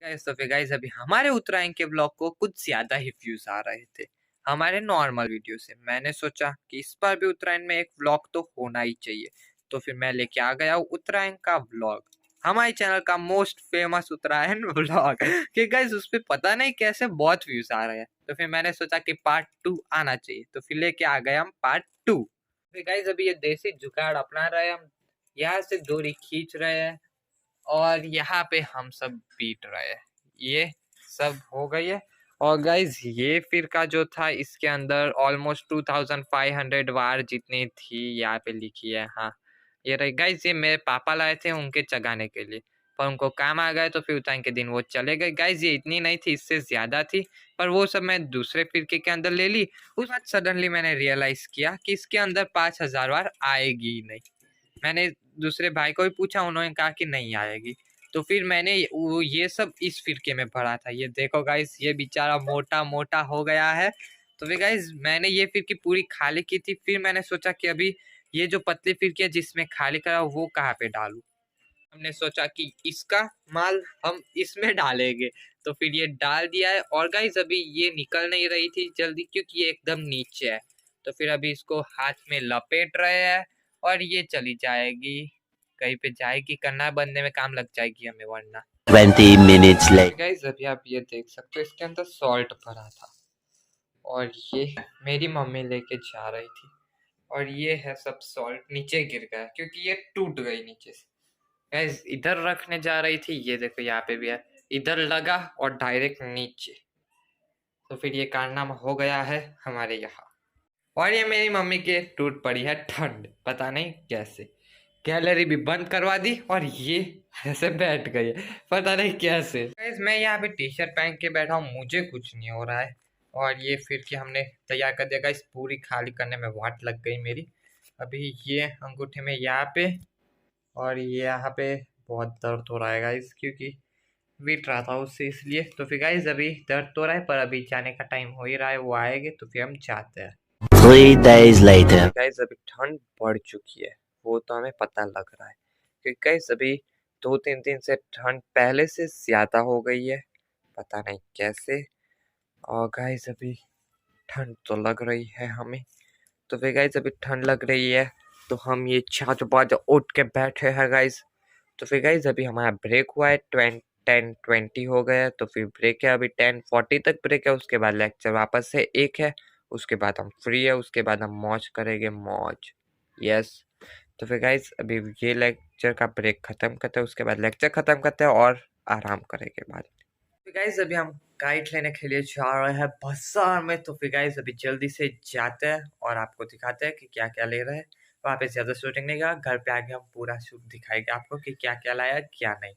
Guys तो फिर guys अभी हमारे उत्तरायण के ब्लॉग को कुछ ज्यादा ही व्यूज आ रहे थे हमारे नॉर्मल वीडियो से। मैंने सोचा कि इस बार भी उत्तरायण में एक व्लॉग तो होना ही चाहिए, तो फिर मैं लेके आ गया हूँ उत्तरायण का व्लॉग, हमारे चैनल का मोस्ट फेमस उत्तरायण व्लॉग कि गाइस उस पर पता नहीं कैसे बहुत व्यूज आ रहे हैं। तो फिर मैंने सोचा कि पार्ट 2 आना चाहिए, तो फिर लेके आ गए हम पार्ट 2। फिर गाइस अभी ये देसी जुगाड़ अपना रहे हैं, हम यहाँ से डोरी खींच रहे हैं और यहाँ पे हम सब पीट रहे हैं। ये सब हो गई है। और गाइज ये फिरका जो था इसके अंदर ऑलमोस्ट 2500 वार जितनी थी यहाँ पे लिखी है। हाँ ये रही गाइज, ये मेरे पापा लाए थे उनके चगाने के लिए, पर उनको काम आ गए तो फिर उतरायण के दिन वो चले गए। गाइज ये इतनी नहीं थी, इससे ज्यादा थी, पर वो सब मैं दूसरे फिरके के अंदर ले ली। उस बाद सडनली मैंने रियलाइज किया कि इसके अंदर 5000 वार आएगी ही नहीं। मैंने दूसरे भाई को भी पूछा, उन्होंने कहा कि नहीं आएगी। तो फिर मैंने ये सब इस फिरके में भरा था। ये देखो गाइस, ये बेचारा मोटा मोटा हो गया है। तो फिर गाइस मैंने ये फिरकी पूरी खाली की थी। फिर मैंने सोचा कि अभी ये जो पतली फिरकी है जिसमें खाली करा वो कहाँ पे डालूं। हमने सोचा कि इसका माल हम इसमें डालेंगे, तो फिर ये डाल दिया है। और गाइस अभी ये निकल नहीं रही थी जल्दी क्योंकि ये एकदम नीचे है। तो फिर अभी इसको हाथ में लपेट रहे हैं और ये चली जाएगी, कहीं पे जाएगी, करना बनने में काम लग जाएगी हमें वरना। 20 minutes later. गाइस अभी आप ये देख सकते हो इसके अंदर सॉल्ट भरा था और ये मेरी मम्मी लेके जा रही थी और ये है सब सॉल्ट नीचे गिर गया क्योंकि ये टूट गई नीचे से। गाइस इधर रखने जा रही थी, ये देखो यहाँ पे भी है, इधर लगा और डायरेक्ट नीचे। तो फिर ये कारनामा हो गया है हमारे यहाँ। और ये मेरी मम्मी के टूट पड़ी है ठंड, पता नहीं कैसे। गैलरी भी बंद करवा दी और ये ऐसे बैठ गई है, पता नहीं कैसे। गाइस मैं यहाँ पे टी शर्ट पहन के बैठा हूँ, मुझे कुछ नहीं हो रहा है। और ये फिर कि हमने तैयार कर दिया गाइस, पूरी खाली करने में वाट लग गई मेरी। अभी ये अंगूठे में यहाँ पे और ये यहाँ पे बहुत दर्द हो रहा है गाइस, क्योंकि वीट रहा था उससे इसलिए। तो फिर गाइस अभी दर्द तो रहा है, पर अभी जाने का टाइम हो ही रहा है, वो आएंगे तो फिर हम जाते हैं। 3 days later. गाइस अभी ठंड बढ़ चुकी है, वो तो हमें पता लग रहा है, क्योंकि गाइस अभी 2-3 दिन से ठंड पहले से ज्यादा हो गई है, पता नहीं कैसे। और गाइस अभी ठंड तो लग रही है हमें। तो फिर गाइस अभी ठंड लग रही है तो हम ये 4 बजे उठ के बैठे हैं गाइस। तो फिर गाइस अभी हमारा ब्रेक हुआ है, 10:20 हो गया, तो फिर ब्रेक है अभी 10:40 तक ब्रेक है। उसके बाद लेक्चर वापस से एक है, उसके बाद हम फ्री है, उसके बाद हम मौज करेंगे मौज। यस तो फिर गाइस अभी ये लेक्चर का ब्रेक खत्म करते हैं, उसके बाद लेक्चर खत्म करते हैं और आराम करेंगे बाद। फिर गाइस अभी हम गाइड लेने के लिए जा रहे हैं बाजार में। तो फिर गाइस अभी जल्दी से जाते हैं और आपको दिखाते हैं कि क्या क्या ले रहे हैं। वहाँ पे ज्यादा शूटिंग नहीं करा, घर पे आके हम पूरा शूट दिखाएंगे आपको कि क्या क्या लाया क्या नहीं।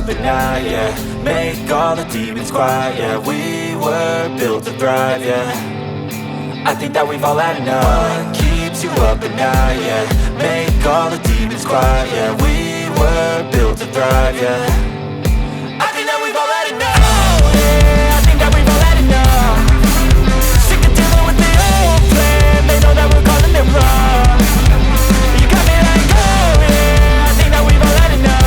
But now, yeah, make all the demons quiet, yeah. We were built to thrive, yeah. I think that we've all had enough. What keeps you up at night, yeah. Make all the demons quiet, yeah. We were built to thrive, yeah. I think that we've all had enough. Oh, yeah, I think that we've all had enough. Sick of dealing with the old plan. They know that we're calling it wrong. You got me like, oh, yeah, I think that we've all had enough.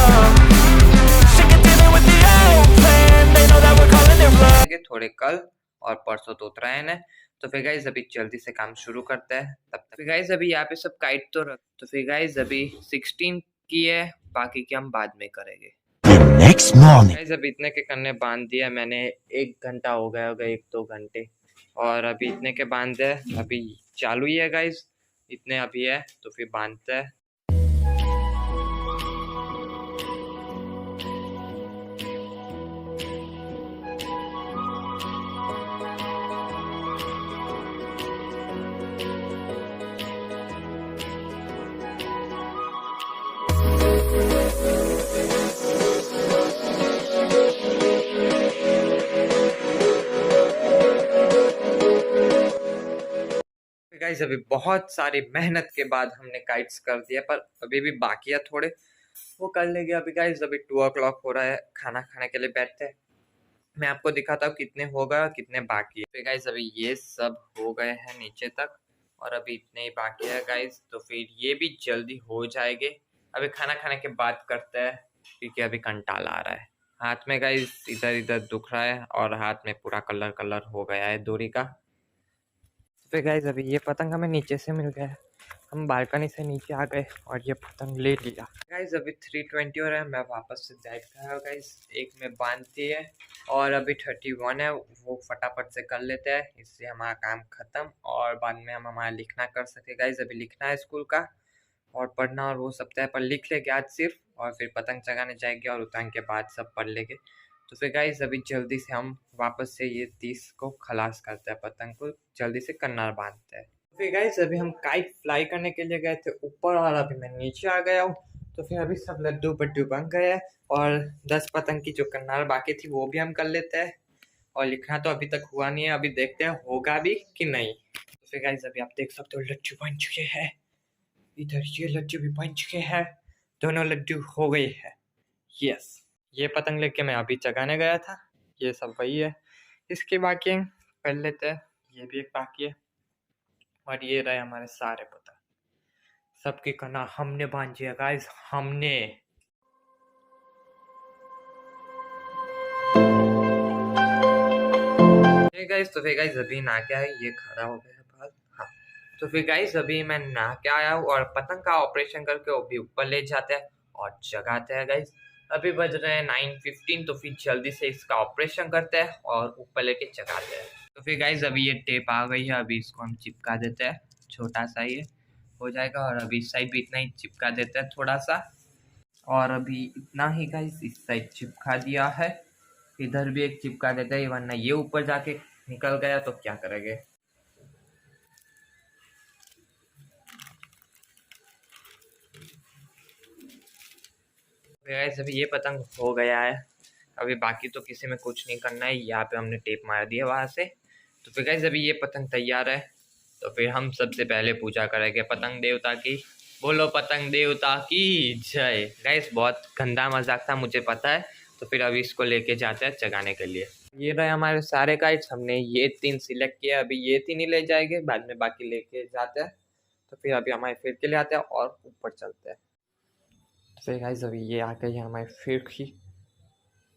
थोड़े कल और परसों तो उत्तरायण है। तो फिर guys अभी जल्दी से काम शुरू करते हैं। तब तक फिर गाइस अभी यहाँ पे सब काइट तो रख। तो फिर गाइस अभी 16 की है, बाकी की हम बाद में करेंगे। Next morning. गाइस अभी इतने के करने बांध दिया मैंने, 1 घंटा हो गया होगा, 1-2 घंटे, और अभी इतने के बांधे अभी चालू ही है गाइस, इतने अभी है तो फिर बांधते हैं। गाइस अभी बहुत सारी मेहनत के बाद हमने काइट्स कर दिया, पर अभी भी बाकी है थोड़े, वो कर लेंगे। अभी गाइस अभी 2 o'clock हो रहा है, खाना खाने के लिए बैठते हैं। मैं आपको दिखाता हूँ कितने हो गए और कितने बाकी है। फिर गाइस अभी ये सब हो गए हैं नीचे तक, और अभी इतने ही बाकी है गाइस, तो फिर ये भी जल्दी हो जाएंगे। अभी खाना खाने के बाद करते हैं, क्योंकि अभी कंटाला आ रहा है। हाथ में गाइस इधर इधर दुख रहा है, और हाथ में पूरा कलर कलर हो गया है दूरी का। फिर गाइस अभी ये पतंग हमें नीचे से मिल गया है, हम बालकनी से नीचे आ गए और ये पतंग ले लिया। गाइस अभी 3:20 हो रहा है, मैं वापस से जाइट खाया गाइस, एक में बांध दी है, और अभी 31 है, वो फटाफट से कर लेते हैं, इससे हमारा काम खत्म, और बाद में हम हमारा लिखना कर सके। गाइस अभी लिखना है स्कूल का और पढ़ना और वो सब तय, पर लिख लेंगे आज सिर्फ, और फिर पतंग चगाने जाएंगे और उतरने के बाद सब पढ़ लेंगे। तो फिर गाइस अभी जल्दी से हम वापस से ये 30 को खलास करते हैं, पतंग को जल्दी से कन्नार बांधते हैं। फिर गाइस अभी हम काइट फ्लाई करने के लिए गए थे ऊपर, और अभी मैं नीचे आ गया हूँ। तो फिर अभी सब लड्डू बड्डू बन गए हैं, और 10 पतंग की जो कन्नार बाकी थी वो भी हम कर लेते हैं, और लिखना तो अभी तक हुआ नहीं है, अभी देखते हैं होगा भी कि नहीं। तो फिर गाइस अभी आप देख सकते हो लड्डू बन चुके हैं, इधर ये लड्डू भी बन चुके हैं, दोनों लड्डू हो गए हैं। यस, ये पतंग लेके मैं अभी चगाने गया था, ये सब वही है। इसके बाकी कर लेते हैं, ये भी एक बाकी है, और ये रहे हमारे सारे पतंग, सबकी कन्ना हमने बांधी है गाइस, हमने। गाइस तो फिर गाइस अभी नहा के आए, ये खड़ा हो गया बाल। हाँ, तो फिर गाइस अभी मैं नहा के आया हूँ, और पतंग का ऑपरेशन करके वो भी ऊपर ले जाते हैं और जगाते हैं गाइस। अभी बज रहे हैं 9:15, तो फिर जल्दी से इसका ऑपरेशन करते हैं और ऊपर लेके जगाते हैं। तो फिर गाइस अभी ये टेप आ गई है, अभी इसको हम चिपका देते हैं, छोटा सा ये हो जाएगा, और अभी इस साइड भी इतना ही चिपका देते हैं थोड़ा सा, और अभी इतना ही गाइस इस साइड चिपका दिया है, इधर भी एक चिपका देते हैं, वरना ये ऊपर जाके निकल गया तो क्या करेंगे। गाइस अभी ये पतंग हो गया है, अभी बाकी तो किसी में कुछ नहीं करना है, यहाँ पे हमने टेप मार दिया वहाँ से। तो फिर गाइस अभी ये पतंग तैयार है, तो फिर हम सबसे पहले पूजा करेंगे पतंग देवता की। बोलो पतंग देवता की जय। गाइस बहुत गंदा मजाक था मुझे पता है, तो फिर अभी इसको लेके जाते हैं चगाने के लिए। ये रहे हमारे सारे काइट्स, हमने ये 3 सिलेक्ट किया, अभी ये 3 ही ले जाएंगे, बाद में बाकी लेके जाते हैं। तो फिर अभी हमारे फिर के लिए आते हैं और ऊपर चलते हैं। तो फिर गाइस अभी ये आ गई है हमारी फिर की,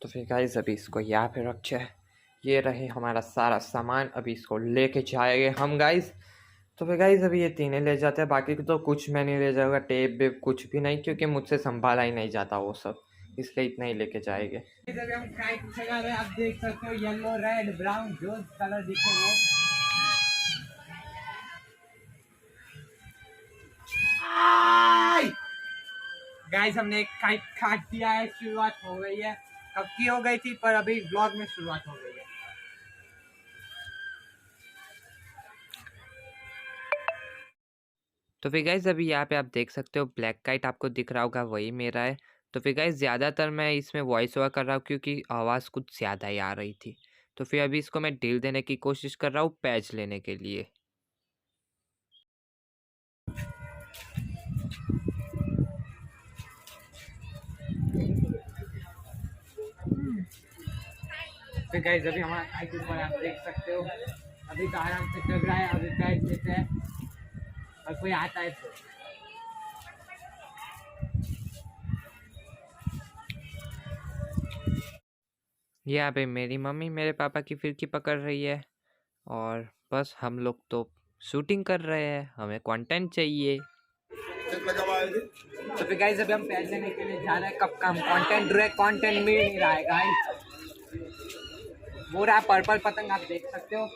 तो फिर गाइस अभी इसको यहाँ पे रखे हैं, ये रहे हमारा सारा सामान, अभी इसको लेके जाएंगे हम गाइस। तो फिर गाइस अभी ये 3 ले जाते हैं, बाकी तो कुछ मैं नहीं ले जाऊँगा, टेप वेप कुछ भी नहीं, क्योंकि मुझसे संभाला ही नहीं जाता वो सब, इसलिए इतना ही लेके जाएंगे। हम काइट चगा रहे हैं, आप देख सकते हो येलो रेड ब्राउन जो कलर दिखे वो। गाइस हमने एक काइट काट दिया है, शुरुआत हो गई है, कब की हो गई थी पर अभी ब्लॉग में शुरुआत हो गई है। तो फिर गाइस अभी यहाँ पे आप देख सकते हो ब्लैक काइट आपको दिख रहा होगा, वही मेरा है। तो फिर गाइस ज़्यादातर मैं इसमें वॉइस ओवर कर रहा हूँ, क्योंकि आवाज़ कुछ ज़्यादा ही आ रही थी। तो फिर अभी इसको मैं ढील देने की कोशिश कर रहा हूँ पैच लेने के लिए। फिर गाइस अभी हमारा काइट ऊपर आप देख सकते हो, अभी तो आराम से चल रहा है, अभी पैच लेते हैं और कोई आता है तो। यहाँ पे मेरी मम्मी मेरे पापा की फिरकी पकड़ रही है, और बस हम लोग तो शूटिंग कर रहे हैं, हमें कंटेंट चाहिए। तो फिर गाइस अभी हम पैच लेने के लिए जा रहे हैं, कब का हम कंटेंट ढूंढ रहे, कंटेंट मिल नहीं रहा है गाइस। वो रहा पर्पल पतंग, आप देख सकते हो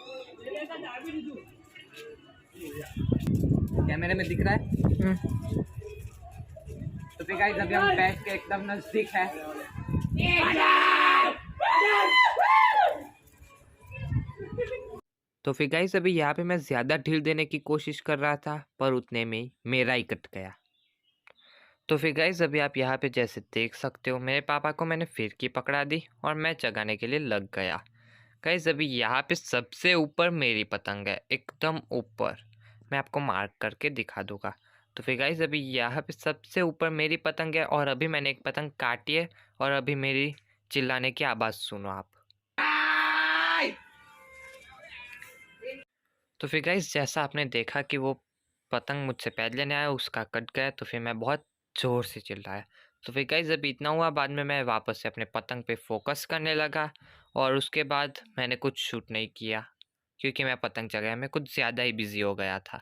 कैमरे में दिख रहा है। तो फिर गाइस अभी हम पैच के एकदम नजदीक है। तो फिर गाइस अभी यहाँ पे मैं ज़्यादा ढील देने की कोशिश कर रहा था, पर उतने में मेरा ही कट गया। तो फिर गाइस अभी आप यहाँ पे जैसे देख सकते हो, मेरे पापा को मैंने फिरकी पकड़ा दी और मैं चगाने के लिए लग गया। गाइस अभी यहाँ पे सबसे ऊपर मेरी पतंग है, एकदम ऊपर। मैं आपको मार्क करके दिखा दूंगा। तो फिर गाइस अभी यहाँ पे सबसे ऊपर मेरी पतंग है और अभी मैंने एक पतंग काटी है और अभी मेरी चिल्लाने की आवाज़ सुनो आप। तो फिर गाइस जैसा आपने देखा कि वो पतंग मुझसे पहले नहीं आया, उसका कट गया, तो फिर मैं बहुत ज़ोर से चिल्लाया। तो फिर गाइस जब इतना हुआ, बाद में मैं वापस से अपने पतंग पे फोकस करने लगा और उसके बाद मैंने कुछ शूट नहीं किया क्योंकि मैं पतंग चलाने में कुछ ज़्यादा ही बिजी हो गया था।